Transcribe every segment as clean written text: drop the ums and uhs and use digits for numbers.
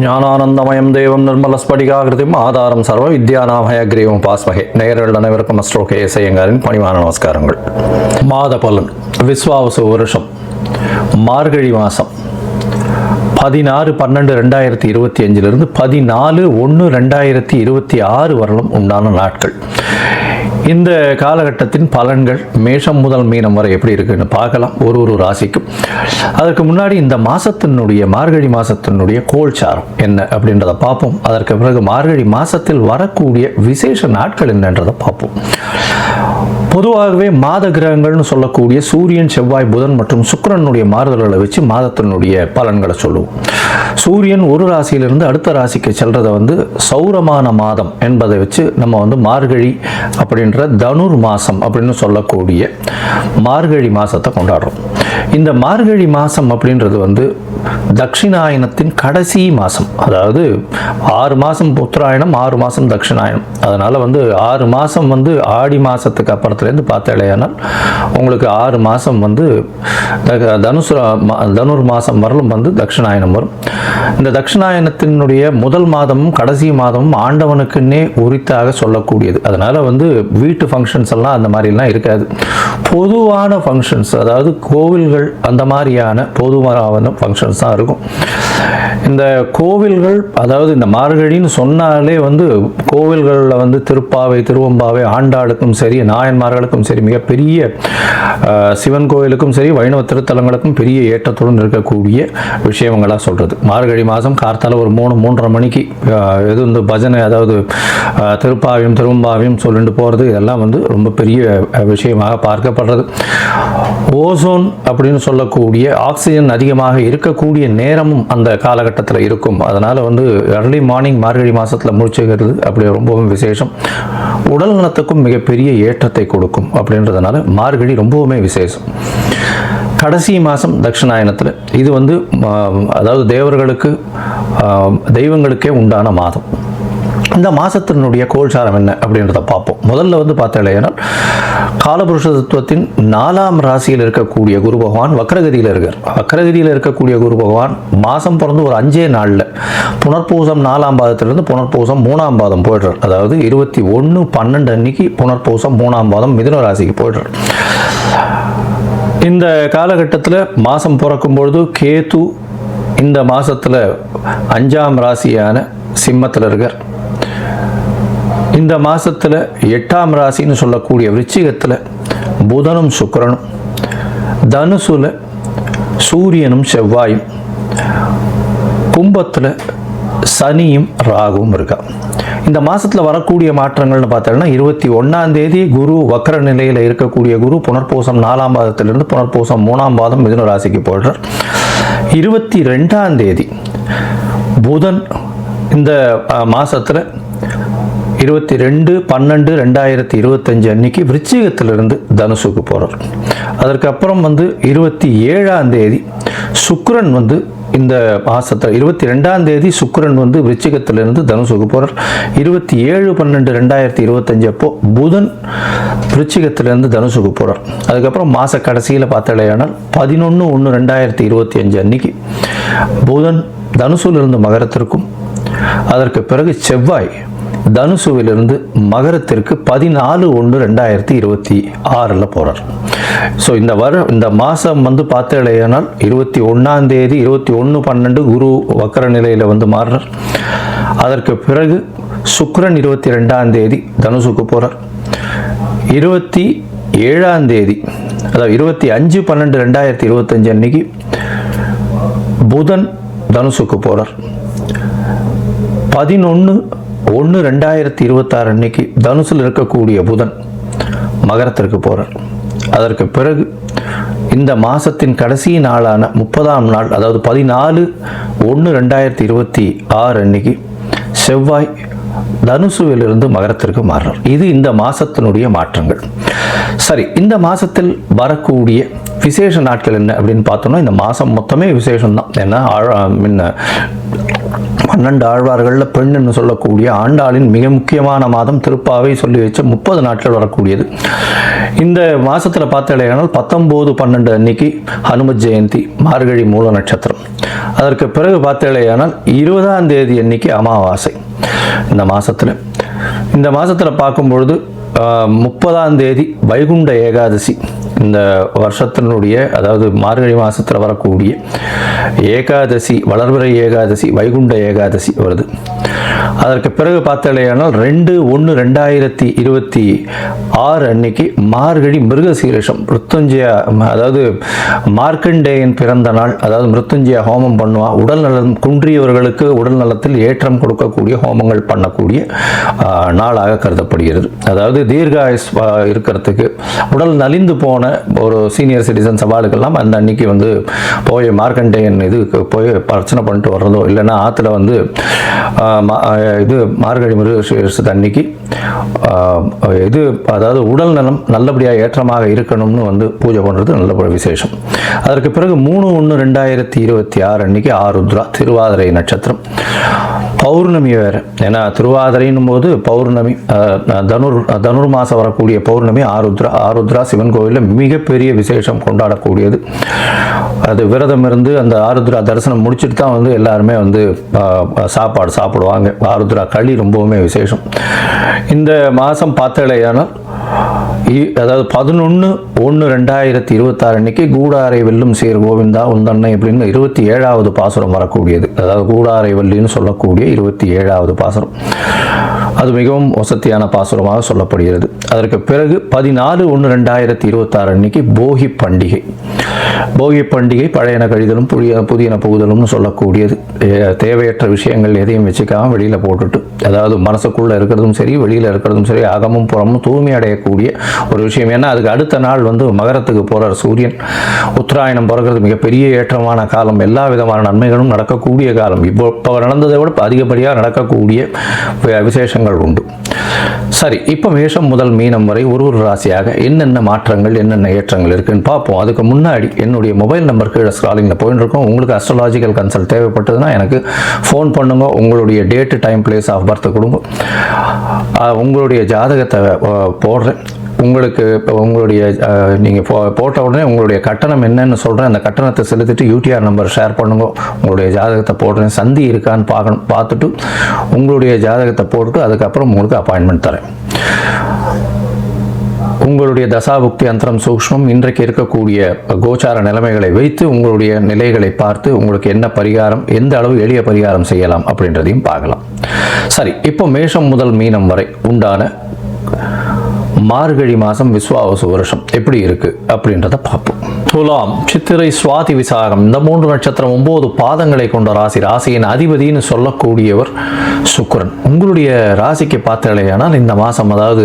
ஞானானந்தமயம் தேவம் நிர்மலஸ்படிகாகிருதிம் ஆதாரம் சர்வ வித்யாநாமயக்ரீவம் பாஸ்மகே. நேயர்கள் அனைவருக்கும் அஸ்ட்ரோகே ஐயங்காரின் பணிவான நமஸ்காரங்கள். மாத பலன். விஸ்வாவசு வருஷம் மார்கழி மாதம் 16/12/2025 14/1/2026 வரலும் உண்டான நாட்கள். இந்த காலகட்டத்தின் பலன்கள் மேஷம் முதல் மீனம் வரை எப்படி இருக்குன்னு பார்க்கலாம், ஒரு ராசிக்கும். அதற்கு முன்னாடி இந்த மாதத்தினுடைய மார்கழி மாதத்தினுடைய கோல்சாரம் என்ன அப்படின்றத பார்ப்போம். அதற்கு பிறகு மார்கழி மாதத்தில் வரக்கூடிய விசேஷ நாட்கள் என்னன்றதை பார்ப்போம். பொதுவாகவே மாத கிரகங்கள்னு சொல்லக்கூடிய சூரியன், செவ்வாய், புதன் மற்றும் சுக்கிரனுடைய மாறுதல்களை வச்சு மாதத்தினுடைய பலன்களை சொல்லுவோம். சூரியன் ஒரு ராசியிலிருந்து அடுத்த ராசிக்கு செல்றதை சௌரமான மாதம் என்பதை வச்சு நம்ம மார்கழி அப்படின்ற தனுர் மாசம் அப்படின்னு சொல்லக்கூடிய மார்கழி மாசத்தை கொண்டாடுறோம். இந்த மார்கழி மாசம் அப்படின்றது தட்சிணாயனத்தின் கடைசி மாதம். அதாவது 6 மாதம் உத்தராயணம், 6 மாதம் தட்சிணாயனம். அதனால் 6 மாதம் ஆடி மாதத்துக்கு அப்புறத்துலேருந்து பார்த்தாலேயானால் உங்களுக்கு 6 மாதம் தனுர் மாதம் வரலும் தட்சிணாயனம் வரும். இந்த தட்சிணாயனத்தினுடைய முதல் மாதமும் கடைசி மாதமும் ஆண்டவனுக்குன்னே உரித்தாக சொல்லக்கூடியது. அதனால் வீட்டு ஃபங்க்ஷன்ஸ் எல்லாம் அந்த மாதிரிலாம் இருக்காது. பொதுவான ஃபங்க்ஷன்ஸ், அதாவது கோவில்கள் அந்த மாதிரியான பொதுவான ஃபங்க்ஷன்ஸ் தான் இருக்கும். இந்த கோவில்கள், அதாவது இந்த மார்கழின்னு சொன்னாலே கோவில்களில் திருப்பாவை, திருவம்பாவை, ஆண்டாளுக்கும் சரி, நாயன்மார்களுக்கும் சரி, மிகப்பெரிய சிவன் கோவிலுக்கும் சரி, வைணவ திருத்தலங்களுக்கும் பெரிய ஏற்றத்துடன் இருக்கக்கூடிய விஷயங்களாக சொல்கிறது. மார்கழி மாதம் கார்த்தால ஒரு 3-3:30 மணிக்கு பஜனை, அதாவது திருப்பாவையும் திருவம்பாவையும் சொல்லிட்டு போகிறது, இதெல்லாம் ரொம்ப பெரிய விஷயமாக பார்க்கப்படுறது. ஓசோன் அப்படின்னு சொல்லக்கூடிய ஆக்சிஜன் அதிகமாக இருக்கக்கூடிய நேரமும் அந்த காலகட்டத்தில் இருக்கும். அதனால் அர்லி மார்னிங் மார்கழி மாதத்தில் முடிச்சுக்கிறது அப்படி ரொம்பவும் விசேஷம். உடல் நலத்துக்கும் மிகப்பெரிய ஏற்றத்தை கொடுக்கும். அப்படின்றதுனால மார்கழி ரொம்பவுமே விசேஷம். கடைசி மாதம் தட்சிணாயனத்தில் இது அதாவது தேவர்களுக்கு, தெய்வங்களுக்கே உண்டான மாதம். இந்த மாதத்தினுடைய கோல்சாரம் என்ன அப்படின்றத பார்ப்போம். முதல்ல பார்த்தாலேனா காலபுருஷ தத்துவத்தின் 4ஆம் ராசியில் இருக்கக்கூடிய குரு பகவான் வக்ரகதியில் இருக்கார். வக்ரகதியில் இருக்கக்கூடிய குரு பகவான் மாதம் பிறந்து ஒரு 5 நாளில் புனர்பூசம் 4ஆம் பாதத்திலிருந்து புனர்பூசம் 3ஆம் பாதம் போய்டுறார். அதாவது 21/12 அன்னைக்கு புனர்பூசம் 3ஆம் பாதம் மிதுன ராசிக்கு போய்டுறார். இந்த காலகட்டத்தில் மாதம் பிறக்கும்பொழுது கேது இந்த மாதத்தில் 5ஆம் ராசியான சிம்மத்தில் இருக்கார். இந்த மாதத்தில் 8ஆம் ராசின்னு சொல்லக்கூடிய விருச்சிகத்தில் புதனும் சுக்கிரனும், தனுசுல சூரியனும் செவ்வாயும், கும்பத்தில் சனியும் ராகுவும் இருக்கா. இந்த மாதத்தில் வரக்கூடிய மாற்றங்கள்னு பார்த்தோம்னா 21ஆம் தேதி குரு வக்ர நிலையில் இருக்கக்கூடிய குரு புனர்பூசம் 4ஆம் பாதத்திலிருந்து புனர்பூசம் 3ஆம் பாதம் மிதுன ராசிக்கு போடுறார். 22ஆம் தேதி புதன் இந்த மாதத்தில் 22/12/2025 அன்னைக்கு விருச்சிகத்திலிருந்து தனுசுக்கு போகிறார். அதற்கப்புறம் 27ஆம் தேதி சுக்கிரன் இந்த மாதத்தில் 22ஆம் தேதி சுக்கிரன் விருச்சிகத்திலிருந்து தனுசுக்கு போகிறார். 27/12/2025 அப்போ புதன் விருச்சிகத்திலிருந்து தனுசுக்கு போகிறார். அதுக்கப்புறம் மாத கடைசியில் பார்த்தாலேயானால் 11/1/2025 அன்னைக்கு புதன் தனுசுலிருந்து மகரத்திற்கும், அதற்கு பிறகு செவ்வாய் தனுசுவிலிருந்து மகரத்திற்கு 14/1/2026 போகிறார். ஸோ இந்த மாதம் பார்த்தேனால் 21ஆம் தேதி 21/12 குரு வக்கர நிலையில் மாறுறார். அதற்கு பிறகு சுக்கிரன் 22ஆம் தேதி தனுசுக்கு போகிறார். 27ஆம் தேதி, அதாவது 25/12/2025 அன்னைக்கு புதன் தனுசுக்கு போகிறார். 11/1/2026 அன்னைக்கு தனுசில் இருக்கக்கூடிய புதன் மகரத்திற்கு போகிறார். அதற்கு பிறகு இந்த மாதத்தின் கடைசி நாளான 30ஆம் நாள், அதாவது 14/1/2026 அன்னைக்கு செவ்வாய் தனுசுவிலிருந்து மகரத்திற்கு மாறுறார். இது இந்த மாதத்தினுடைய மாற்றங்கள். சரி, இந்த மாதத்தில் வரக்கூடிய விசேஷ நாட்கள் என்ன அப்படின்னு பார்த்தோம்னா, இந்த மாதம் மொத்தமே விசேஷம்தான். ஏன்னா 12 ஆழ்வார்களில் பெண்ணுன்னு சொல்லக்கூடிய ஆண்டாளின் மிக முக்கியமான மாதம் திருப்பாவை சொல்லி வச்ச 30 நாட்கள் வரக்கூடியது. இந்த மாதத்தில் பார்த்தாலேயானால் 19/12 அன்னைக்கு ஹனுமத் ஜெயந்தி, மார்கழி மூல நட்சத்திரம். அதற்கு பிறகு பார்த்தேனால் 20ஆம் தேதி அன்னைக்கு அமாவாசை. இந்த மாதத்தில் பார்க்கும்பொழுது 30ஆம் தேதி வைகுண்ட ஏகாதசி. இந்த வருஷத்தினுடைய, அதாவது மார்கழி மாதத்தில் வரக்கூடிய ஏகாதசி, வளர்பிறை ஏகாதசி, வைகுண்ட ஏகாதசி வருது. அதற்கு பிறகு பார்த்தேனால் 2/1/2026 அன்னைக்கு மார்கழி மிருகசீரிஷம், மிருத்யுஞ்சய, அதாவது மார்க்கண்டேயன் பிறந்த நாள். அதாவது மிருத்யுஞ்சய ஹோமம் பண்ணுவான். உடல் நலம் குன்றியவர்களுக்கு உடல் நலத்தில் ஏற்றம் கொடுக்கக்கூடிய ஹோமங்கள் பண்ணக்கூடிய நாளாக கருதப்படுகிறது. அதாவது தீர்காயுஸ் இருக்கிறதுக்கு, உடல் நலிந்து போன ஒரு சீனியர் சிட்டிசன் சவாலுக்கெல்லாம் அந்த அன்னைக்கு வந்து போய் மார்க்கண்டேயன் இதுக்கு போய் பிரச்சனை பண்ணிட்டு வர்றதோ, இல்லைன்னா ஆற்றுல வந்து இது மார்கழி மிருகசீரிஷத்து அன்னைக்கு இது, அதாவது உடல் நலம் நல்லபடியாக ஏற்றமாக இருக்கணும்னு வந்து பூஜை பண்ணுறது நல்ல விசேஷம். அதற்கு பிறகு 3/1/2026 அன்னைக்கு ஆருத்ரா, திருவாதிரை நட்சத்திரம், பௌர்ணமி வேறு. ஏன்னா திருவாதிரைன்னும் போது பௌர்ணமி, தனுர் மாதம் வரக்கூடிய பௌர்ணமி ஆருத்ரா சிவன் கோவிலில் மிகப்பெரிய விசேஷம் கொண்டாடக்கூடியது. அது விரதம் இருந்து அந்த ஆருத்ரா தரிசனம் முடிச்சுட்டு தான் வந்து எல்லாருமே வந்து சாப்பாடு சாப்பிடுவாங்க. ஆருத்ரா களி ரொம்பவுமே விசேஷம். இந்த மாதம் பார்த்தேனால், அதாவது 11/1/2026 அன்னைக்கு கூடாரை வெல்லும் சீர் கோவிந்தா உந்தன்னை அப்படின்னு 27வது பாசுரம் வரக்கூடியது. அதாவது கூடாரை வெல்லின்னு சொல்லக்கூடிய 27வது பாசுரம். அது மிகவும் வசதியான பாசுரமாக சொல்லப்படுகிறது. அதற்கு பிறகு 14/1/2026 அன்னைக்கு போகி பண்டிகை. போகி பண்டிகை பழையன கழிதலும் புதியன புகுதலும்னு சொல்லக்கூடியது. தேவையற்ற விஷயங்கள் எதையும் வச்சுக்காம வெளியில் போட்டுட்டு, அதாவது மனசுக்குள்ளே இருக்கிறதும் சரி வெளியில் இருக்கிறதும் சரி அகமும் புறமும் தூய்மை அடையக்கூடிய ஒரு விஷயம். ஏன்னா அதுக்கு அடுத்த நாள் வந்து மகரத்துக்கு போகிறார் சூரியன். உத்தராயணம் பிறகுறது மிகப்பெரிய ஏற்றமான காலம். எல்லா விதமான நன்மைகளும் நடக்கக்கூடிய காலம். இப்போ நடந்ததை விட அதிகப்படியாக நடக்கக்கூடிய விசேஷங்கள் உண்டு. சரி, இப்போ மேஷம் முதல் மீனம் வரை ஒரு ராசியாக என்னென்ன மாற்றங்கள், என்னென்ன ஏற்றங்கள் இருக்குன்னு பார்ப்போம். அதுக்கு முன்னாடி என்னுடைய மொபைல் நம்பர் கீழே ஸ்க்ராலிங்கில் போயிட்டு இருக்கோம். உங்களுக்கு அஸ்ட்ராலாஜிக்கல் கன்சல்ட் தேவைப்பட்டதுன்னா எனக்கு ஃபோன் பண்ணுங்க. உங்களுடைய date, time, place of birth கொடுங்க. உங்களுடைய ஜாதகத்தை போடுறேன். உங்களுக்கு உங்களுடைய நீங்கள் போட்ட உடனே உங்களுடைய கட்டணம் என்னன்னு சொல்கிறேன். அந்த கட்டணத்தை செலுத்திட்டு யூடிஆர் நம்பர் ஷேர் பண்ணுங்க. உங்களுடைய ஜாதகத்தை போடுறேன். சந்தி இருக்கான்னு பார்த்துட்டு உங்களுடைய ஜாதகத்தை போட்டுட்டு அதுக்கப்புறம் உங்களுக்கு அப்பாயின்மெண்ட் தரேன். உங்களுடைய தசாபுக்தி அந்தரம் சூக்ஷ்மம், இன்றைக்கு இருக்கக்கூடிய கோச்சார நிலைமைகளை வைத்து உங்களுடைய நிலைகளை பார்த்து உங்களுக்கு என்ன பரிகாரம், எந்த அளவு எளிய பரிகாரம் செய்யலாம் அப்படின்றதையும் பார்க்கலாம். சரி, இப்போ மேஷம் முதல் மீனம் வரை உண்டான மார்கழி மாதம் விஸ்வாவசு வருஷம் எப்படி இருக்கு அப்படின்றத பார்ப்போம். துலாம், சித்திரை, சுவாதி, விசாகம் இந்த 3 நட்சத்திரம் 9 பாதங்களை கொண்ட ராசி. ராசியின் அதிபதினு சொல்லக்கூடியவர் சுக்கிரன். உங்களுடைய ராசிக்கு பார்த்தலையானால் இந்த மாதம், அதாவது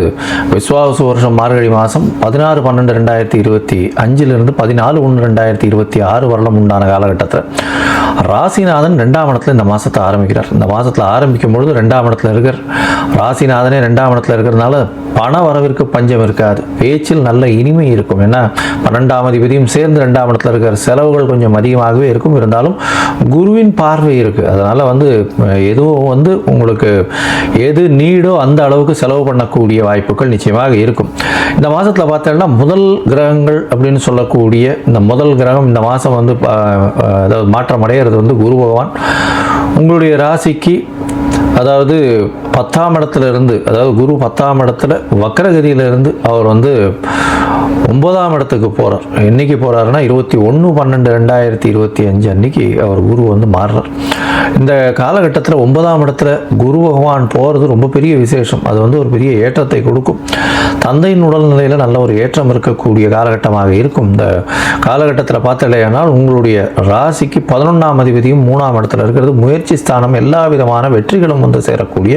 விஸ்வாவசு வருஷம் மார்கழி மாதம் 16/12/2025 14/1/2026 வரலாம் உண்டான காலகட்டத்தில் ராசிநாதன் 2ஆம் இடத்துல இந்த மாதத்தை ஆரம்பிக்கிறார். இந்த மாதத்தில் ஆரம்பிக்கும் பொழுது 2ஆம் இடத்துல இருக்கிற ராசிநாதனே 2ஆம் இடத்துல இருக்கிறதுனால பண வரவிற்கு பஞ்சம் இருக்காது. பேச்சில் நல்ல இனிமை இருக்கும். ஏன்னா 12ஆம் அதிபதியும் சேர்ந்து 2ஆம் இடத்துல இருக்கிற செலவுகள் கொஞ்சம் அதிகமாகவே இருக்கும். இருந்தாலும் குருவின் பார்வை இருக்குது. அதனால் வந்து எதுவும் வந்து உங்களுக்கு எது நீடோ அந்த அளவுக்கு செலவு பண்ணக்கூடிய வாய்ப்புகள் நிச்சயமாக இருக்கும். இந்த மாதத்தில் பார்த்தோம்னா முதல் கிரகங்கள் அப்படின்னு சொல்லக்கூடிய இந்த முதல் கிரகம் இந்த மாதம் வந்து அதாவது மாற்றம் அடைகிறது வந்து குரு பகவான். உங்களுடைய ராசிக்கு அதாவது 10ஆம் இடத்துல இருந்து, அதாவது குரு 10ஆம் இடத்துல வக்ரகதியிலிருந்து அவர் வந்து 9ஆம் இடத்துக்கு போகிறார். என்னைக்கு போகிறாருன்னா 21/12/2025 அன்னைக்கு அவர் குரு வந்து மாறுறார். இந்த காலகட்டத்தில் 9ஆம் இடத்துல குரு பகவான் போகிறது ரொம்ப பெரிய விசேஷம். அது வந்து ஒரு பெரிய ஏற்றத்தை கொடுக்கும். தந்தையின் உடல்நிலையில் நல்ல ஒரு ஏற்றம் இருக்கக்கூடிய காலகட்டமாக இருக்கும். இந்த காலகட்டத்தில் பார்த்தலையானால் உங்களுடைய ராசிக்கு 11ஆம் அதிபதியும் 3ஆம் இடத்துல இருக்கிறது முயற்சி ஸ்தானம். எல்லா விதமான வெற்றிகளும் வந்து சேரக்கூடிய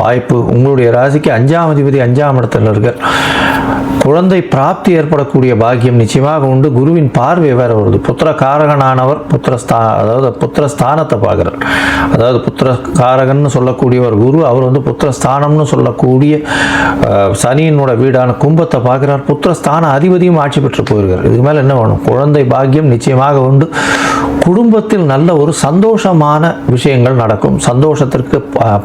வாய்ப்பு. உங்களுடைய ராசிக்கு 5ஆம் அதிபதி 5ஆம் இடத்துல இருக்கிற குழந்தை பிராப்தி ஏற்படக்கூடிய பாக்கியம் நிச்சயமாக உண்டு. குருவின் பார்வை வேற வருது. புத்திர காரகனானவர் அதாவது புத்திரஸ்தானத்தை பார்க்குறார். அதாவது புத்திர காரகன்னு சொல்லக்கூடியவர் குரு. அவர் வந்து புத்திரஸ்தானம்னு சொல்லக்கூடிய சனியினோட வீடான கும்பத்தை பார்க்குறார். புத்திரஸ்தான அதிபதியும் ஆட்சி பெற்று போயிருக்கார். இதுக்கு மேலே என்ன வேணும்? குழந்தை பாக்கியம் நிச்சயமாக உண்டு. குடும்பத்தில் நல்ல ஒரு சந்தோஷமான விஷயங்கள் நடக்கும். சந்தோஷத்திற்கு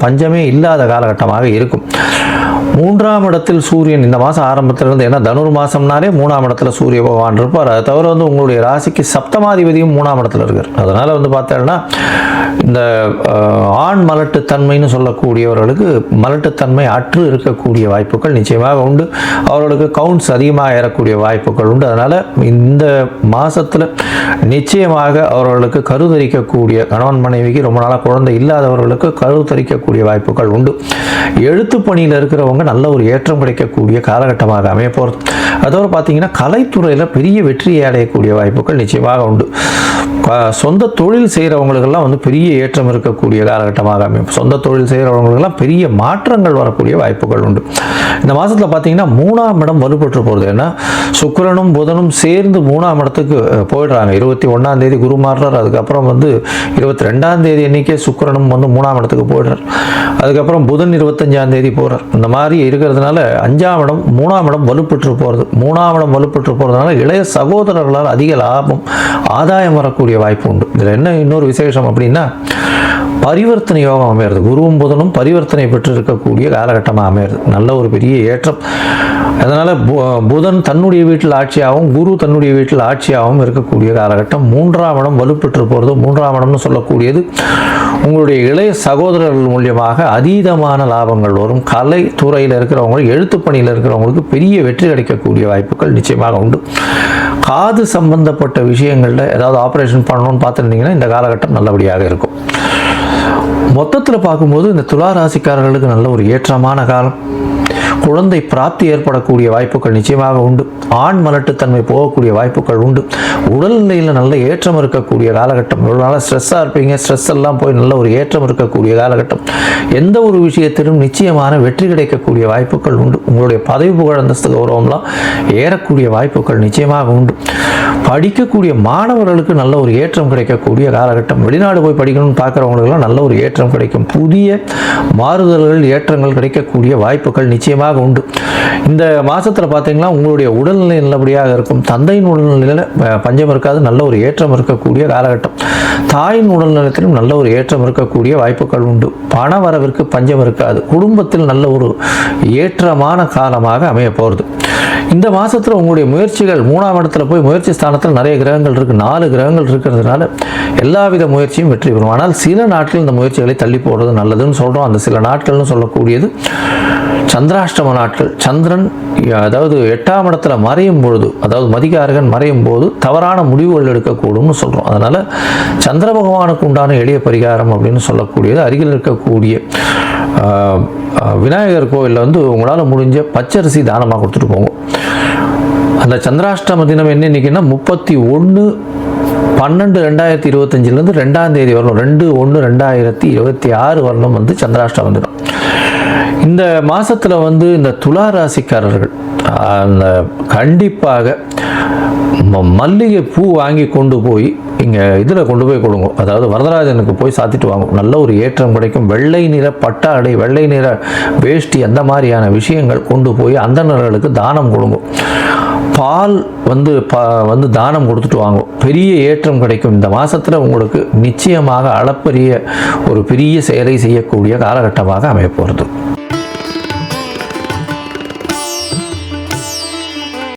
பஞ்சமே இல்லாத காலகட்டமாக இருக்கும். மூன்றாம் இடத்தில் சூரியன் இந்த மாதம் ஆரம்பத்திலிருந்து, ஏன்னா தனுர் மாதம்னாலே மூணாம் இடத்துல சூரிய பகவான் இருப்பார். அதை தவிர வந்து உங்களுடைய ராசிக்கு சப்தமாதிபதியும் மூணாம் இடத்துல இருக்கார். அதனால் வந்து பார்த்தோன்னா இந்த ஆண் மலட்டுத்தன்மைன்னு சொல்லக்கூடியவர்களுக்கு மலட்டுத்தன்மை அற்று இருக்கக்கூடிய வாய்ப்புகள் நிச்சயமாக உண்டு. அவர்களுக்கு கவுண்ட்ஸ் அதிகமாக ஏறக்கூடிய வாய்ப்புகள் உண்டு. அதனால் இந்த மாதத்தில் நிச்சயமாக அவர்களுக்கு கருத்தரிக்கக்கூடிய கணவன் மனைவிக்கு ரொம்ப நாளாக குழந்தை இல்லாதவர்களுக்கு கருத்தரிக்கக்கூடிய வாய்ப்புகள் உண்டு. எழுத்து பணியில் இருக்கிறவங்க நல்ல ஒரு ஏற்றம் கிடைக்கக்கூடிய காலகட்டமாக அமைய போகிறது. அதோடு பார்த்தீங்கன்னா கலைத்துறையில் பெரிய வெற்றியை அடையக்கூடிய வாய்ப்புகள் நிச்சயமாக உண்டு. சொந்த தொழில் செய்கிறவங்களுக்கெல்லாம் வந்து பெரிய ஏற்றம் இருக்கக்கூடிய காலகட்டமாக அமையும். சொந்த தொழில் செய்கிறவங்களுக்கெல்லாம் பெரிய மாற்றங்கள் வரக்கூடிய வாய்ப்புகள் உண்டு. இந்த மாதத்தில் பார்த்தீங்கன்னா மூணாம் இடம் வலுப்பெற்று போகிறது. ஏன்னா சுக்கிரனும் புதனும் சேர்ந்து மூணாம் இடத்துக்கு போயிடுறாங்க. 21ஆம் தேதி குரு மாறுறார். அதுக்கப்புறம் வந்து 22ஆம் தேதி அன்றைக்கே சுக்கிரனும் வந்து மூணாம் இடத்துக்கு போயிடுறார். அதுக்கப்புறம் புதன் 25ஆம் தேதி போகிறார். இந்த மாதிரி இருக்கிறதுனால 5ஆம் இடம் 3ஆம் இடம் வலுப்பெற்று போகிறது. 3ஆம் இடம் வலுப்பெற்று போகிறதுனால இளைய சகோதரர்களால் அதிக லாபம் ஆதாயம் வரக்கூடிய வாய்ப்பு உண்டு. இதில் என்ன இன்னொரு விசேஷம் அப்படின்னா பரிவர்த்தனை யோகம் அமையிறது. குருவும் புதனும் பரிவர்த்தனை பெற்று இருக்கக்கூடிய காலகட்டமாக அமையிறது. நல்ல ஒரு பெரிய ஏற்றம். அதனால் புதன் தன்னுடைய வீட்டில் ஆட்சியாகவும் குரு தன்னுடைய வீட்டில் ஆட்சியாகவும் இருக்கக்கூடிய காலகட்டம். 3ஆம் இடம் வலுப்பெற்று போகிறது. 3ஆம் இடம்னு சொல்லக்கூடியது உங்களுடைய இளைய சகோதரர்கள் மூலியமாக அதீதமான லாபங்கள் வரும். கலை துறையில் இருக்கிறவங்களுக்கு, எழுத்து பணியில் இருக்கிறவங்களுக்கு பெரிய வெற்றி கிடைக்கக்கூடிய வாய்ப்புகள் நிச்சயமாக உண்டு. காது சம்பந்தப்பட்ட விஷயங்களில் ஏதாவது ஆப்ரேஷன் பண்ணணும்னு பார்த்துருந்தீங்கன்னா இந்த காலகட்டம் நல்லபடியாக இருக்கும். மொத்தத்தில் பார்க்கும்போது இந்த துலா ராசிக்காரர்களுக்கு நல்ல ஒரு ஏற்றமான காலம். குழந்தை பிராப்தி ஏற்படக்கூடிய வாய்ப்புகள் நிச்சயமாக உண்டு. ஆண் மலட்டுத்தன்மை போகக்கூடிய வாய்ப்புகள் உண்டு. உடல்நிலையில் நல்ல ஏற்றம் இருக்கக்கூடிய காலகட்டம். ஒரு நாளாக ஸ்ட்ரெஸ்ஸாக இருப்பீங்க, ஸ்ட்ரெஸ் எல்லாம் போய் நல்ல ஒரு ஏற்றம் இருக்கக்கூடிய காலகட்டம். எந்த ஒரு விஷயத்திலும் நிச்சயமான வெற்றி கிடைக்கக்கூடிய வாய்ப்புகள் உண்டு. உங்களுடைய பதவி புகழ் அந்தஸ்து கௌரவம்லாம் ஏறக்கூடிய வாய்ப்புகள் நிச்சயமாக உண்டு. படிக்கக்கூடிய மாணவர்களுக்கு நல்ல ஒரு ஏற்றம் கிடைக்கக்கூடிய காலகட்டம். வெளிநாடு போய் படிக்கணும்னு பார்க்குறவங்களுக்கெல்லாம் நல்ல ஒரு ஏற்றம் கிடைக்கும். புதிய மாறுதல்கள் ஏற்றங்கள் கிடைக்கக்கூடிய வாய்ப்புகள் நிச்சயமாக உண்டு. இந்த மாதத்தில் பார்த்தீங்கன்னா உங்களுடைய உடல்நிலை நல்லபடியாக இருக்கும். தந்தையின் உடல்நிலையில் பஞ்சம் இருக்காது. நல்ல ஒரு ஏற்றம் இருக்கக்கூடிய காலகட்டம். தாயின் உடல்நலத்திலும் நல்ல ஒரு ஏற்றம் இருக்கக்கூடிய வாய்ப்புகள் உண்டு. பண வரவிற்கு பஞ்சம் இருக்காது. குடும்பத்தில் நல்ல ஒரு ஏற்றமான காலமாக அமைய போகிறது. இந்த மாதத்தில் உங்களுடைய முயற்சிகள் 3ஆம் இடத்துல போய் முயற்சி ஸ்தானத்தில் நிறைய கிரகங்கள் இருக்குது. 4 கிரகங்கள் இருக்கிறதுனால எல்லாவித முயற்சியும் வெற்றி பெறும். ஆனால் சில நாட்கள் இந்த முயற்சிகளை தள்ளி போடுறது நல்லதுன்னு சொல்கிறோம். அந்த சில நாட்கள்னு சொல்லக்கூடியது சந்திராஷ்டம நாட்கள். சந்திரன் அதாவது 8ஆம் இடத்துல மறையும் பொழுது, அதாவது மதிகாரகன் மறையும் போது தவறான முடிவுகள் எடுக்கக்கூடும்னு சொல்கிறோம். அதனால் சந்திர பகவானுக்கு உண்டான எளிய பரிகாரம் அப்படின்னு சொல்லக்கூடியது அருகில் இருக்கக்கூடிய விநாயகர் கோவிலில் வந்து உங்களால் முடிஞ்ச பச்சரிசி தானமாக கொடுத்துட்டு போங்க. அந்த சந்திராஷ்டம தினம் என்ன இன்னைக்குன்னா 31/12/2025 2ஆம் தேதி வரணும். 2/1/2026 வரணும் வந்து சந்திராஷ்டம தினம். இந்த மாதத்தில் வந்து இந்த துலா ராசிக்காரர்கள் அந்த கண்டிப்பாக மல்லிகை பூ வாங்கி கொண்டு போய் இங்கே இதில் கொண்டு போய் கொடுங்க. அதாவது வரதராஜனுக்கு போய் சாத்திட்டு வாங்க. நல்ல ஒரு ஏற்றம் கிடைக்கும். வெள்ளை நிற பட்டாடை, வெள்ளை நிற வேஷ்டி, அந்த மாதிரியான விஷயங்கள் கொண்டு போய் அந்தணர்களுக்கு தானம் கொடுங்க. பால் வந்து தானம் கொடுத்துட்டு வாங்க. பெரிய ஏற்றம் கிடைக்கும். இந்த மாதத்தில் உங்களுக்கு நிச்சயமாக அளப்பரிய ஒரு பெரிய செயலை செய்யக்கூடிய காலகட்டமாக அமைய போகிறது.